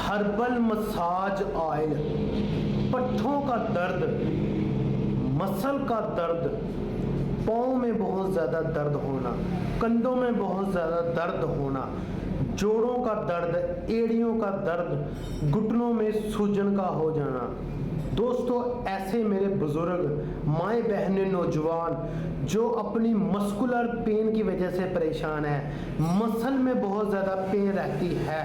Herbal massage oil, पट्ठों का दर्द, muscle का दर्द, पाँव में बहुत ज़्यादा दर्द होना, कंधों में बहुत ज़्यादा दर्द होना, जोड़ों का दर्द, एड़ियों का दर्द, घुटनों में सूजन का हो जाना। दोस्तों, ऐसे मेरे बुजुर्ग, माएँ बहनें, नौजवान जो अपनी मस्कुलर पेन की वजह से परेशान है, मसल में बहुत ज़्यादा पेन रहती है,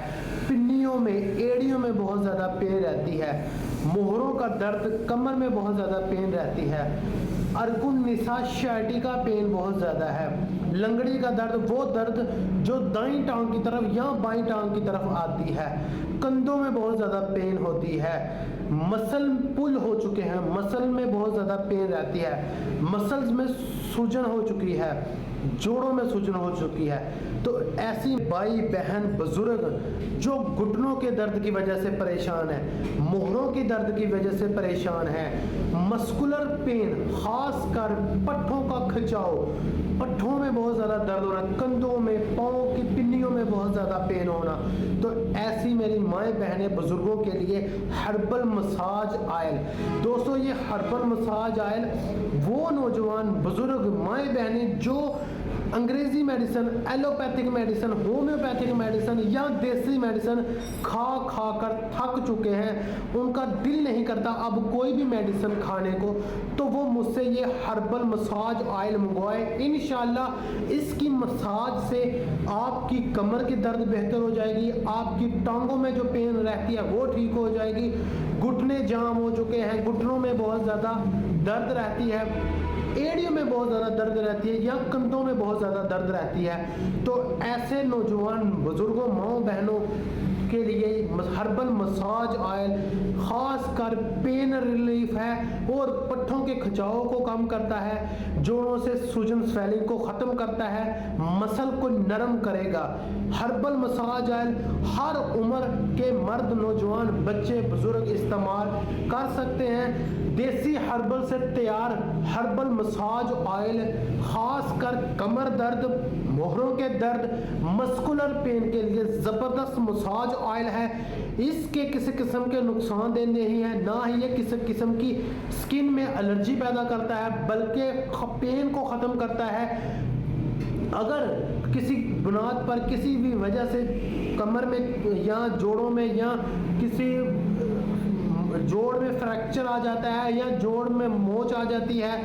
पिन्नियों में, एड़ियों में बहुत ज़्यादा पेन रहती है, मोहरों का दर्द, कमर में बहुत ज़्यादा पेन रहती है, अर्कुन निसा शाइटिका पेन बहुत ज़्यादा है, लंगड़ी का दर्द, वो दर्द जो दाईं टांग की तरफ या बाईं टांग की तरफ आती है, कंधों में बहुत ज़्यादा पेन होती है, मसल पुल हो चुके हैं, मसल में बहुत ज़्यादा पेन रहती है, मसल्स में सूजन हो चुकी है, जोड़ों में सूजन हो चुकी है। तो ऐसी भाई बहन बुजुर्ग जो घुटनों के दर्द की वजह से परेशान है, मोहरों की दर्द की वजह से परेशान है, मस्कुलर पेन, खास कर पट्ठों का खिंचाव, पट्ठों में बहुत ज़्यादा दर्द होना, कंधों में, पाँव की पिन्नियों में बहुत ज़्यादा पेन होना, तो ऐसी मेरी माएँ बहनें बुजुर्गों के लिए हर्बल मसाज ऑयल। दोस्तों, ये हर्बल मसाज ऑयल वो नौजवान बुजुर्ग माएँ बहनें जो अंग्रेजी medicine, allopathic medicine, homeopathic medicine या देसी मेडिसिन खा खा कर थक चुके हैं, उनका दिल नहीं करता अब कोई भी मेडिसिन खाने को, तो वो मुझसे ये हर्बल मसाज ऑयल मंगवाए। इंशाल्लाह इसकी मसाज से आपकी कमर की दर्द बेहतर हो जाएगी, आपकी टांगों में जो पेन रहती है वो ठीक हो जाएगी, घुटने जाम हो चुके हैं, घुटनों में बहुत ज़्यादा दर्द रहती है, एड़ियों में बहुत ज़्यादा दर्द रहती है या कंधों में बहुत ज़्यादा दर्द रहती है, तो ऐसे नौजवान बुजुर्गों, माँओं बहनों के लिए हर्बल मसाज ऑयल खास कर पेन रिलीफ है और पट्ठों के खिंचाव को कम करता है, जोड़ों से सूजन स्वेलिंग को ख़त्म करता है, मसल को नरम करेगा। हर्बल मसाज ऑयल हर उम्र के मर्द, नौजवान, बच्चे, बुजुर्ग इस्तेमाल कर सकते हैं। देसी हर्बल से तैयार हर्बल मसाज ऑयल खास कर कमर दर्द, मोहरों के दर्द, मस्कुलर पेन के लिए ज़बरदस्त मसाज ऑयल है। इसके किसी किस्म के नुकसानदेह नहीं है, ना ही ये किसी किस्म की स्किन में एलर्जी पैदा करता है, बल्कि पेन को ख़त्म करता है। अगर किसी बुनियाद पर किसी भी वजह से कमर में या जोड़ों में या किसी जोड़ में फ्रैक्चर आ जाता है या जोड़ में मोच आ जाती है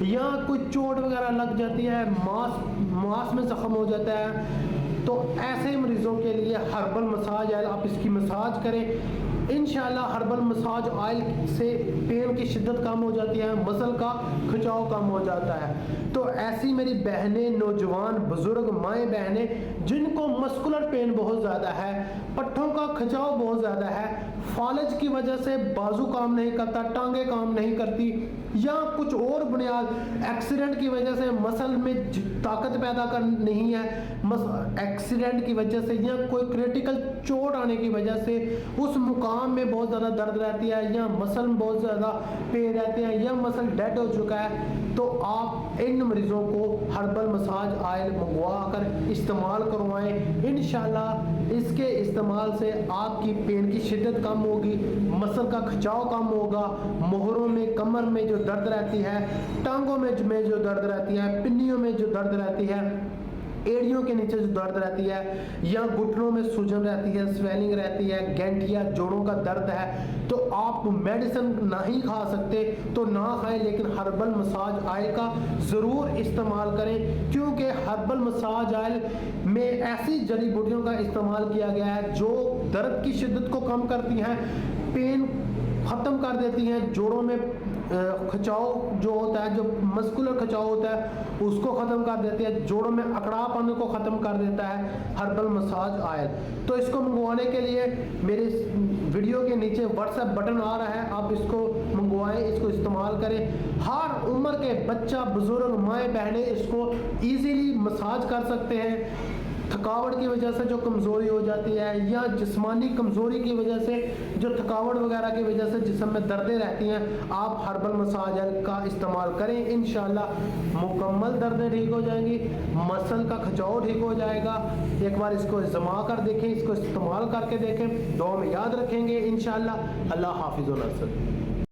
या कोई चोट वगैरह लग जाती है, मांस में जख्म हो जाता है, तो ऐसे मरीजों के लिए हर्बल मसाज ऑयल आप इसकी मसाज करें। इंशाल्लाह हर्बल मसाज ऑयल से पेन की शिद्दत कम हो जाती है, मसल का खिंचाव कम हो जाता है। तो ऐसी मेरी बहनें, नौजवान, बुजुर्ग, माएँ बहनें जिनको मस्कुलर पेन बहुत ज़्यादा है, पट्ठों का खिंचाव बहुत ज़्यादा है, फालज की वजह से बाजू काम नहीं करता, टांगे काम नहीं करती, या कुछ और बुनियाद एक्सीडेंट की वजह से मसल में ताकत पैदा कर नहीं है, एक्सीडेंट की वजह से या कोई क्रिटिकल चोट आने की वजह से उस मुकाम में बहुत ज़्यादा दर्द रहती है या मसल में बहुत ज़्यादा पेन रहते हैं या मसल डेड हो चुका है, तो आप इन मरीज़ों को हर्बल मसाज ऑयल मंगवा कर इस्तेमाल करवाएं। इंशाल्लाह इसके इस्तेमाल से आपकी पेन की शिद्दत कम होगी, मसल का खिंचाव कम होगा, मोहरों में, कमर में जो दर्द रहती है, टांगों में जो दर्द रहती है, पिन्नियों में जो दर्द रहती है, एड़ियों के नीचे जो दर्द रहती है या घुटनों में सूजन रहती है, स्वेलिंग रहती है, गैंठिया, जोड़ों का दर्द है, तो आप मेडिसिन नहीं खा सकते तो ना खाएं, लेकिन हर्बल मसाज ऑयल का ज़रूर इस्तेमाल करें, क्योंकि हर्बल मसाज ऑयल में ऐसी जड़ी बूटियों का इस्तेमाल किया गया है जो दर्द की शिद्दत को कम करती हैं, पेन ख़त्म कर देती हैं, जोड़ों में खिंचाव जो होता है, जो मस्कुलर खिंचाव होता है उसको ख़त्म कर देती है, जोड़ों में अकड़ापन को ख़त्म कर देता है हर्बल मसाज ऑयल। तो इसको मंगवाने के लिए मेरे वीडियो के नीचे व्हाट्सएप बटन आ रहा है, आप इसको मंगवाएं, इसको इस्तेमाल करें। हर उम्र के बच्चा, बुजुर्ग, माएँ बहनें इसको ईजीली मसाज कर सकते हैं। تھکاوٹ کی وجہ سے جو کمزوری ہو جاتی ہے یا جسمانی کمزوری کی وجہ سے جو تھکاوٹ وغیرہ کی وجہ سے جسم میں دردیں رہتی ہیں، آپ ہربل مساج آئل کا استعمال کریں، انشاءاللہ مکمل دردیں ٹھیک ہو جائیں گی، مسل کا کھچاؤ ٹھیک ہو جائے گا۔ ایک بار اس کو آزما کر دیکھیں، اس کو استعمال کر کے دیکھیں، دعا میں یاد رکھیں گے انشاءاللہ۔ اللہ حافظ و نصر۔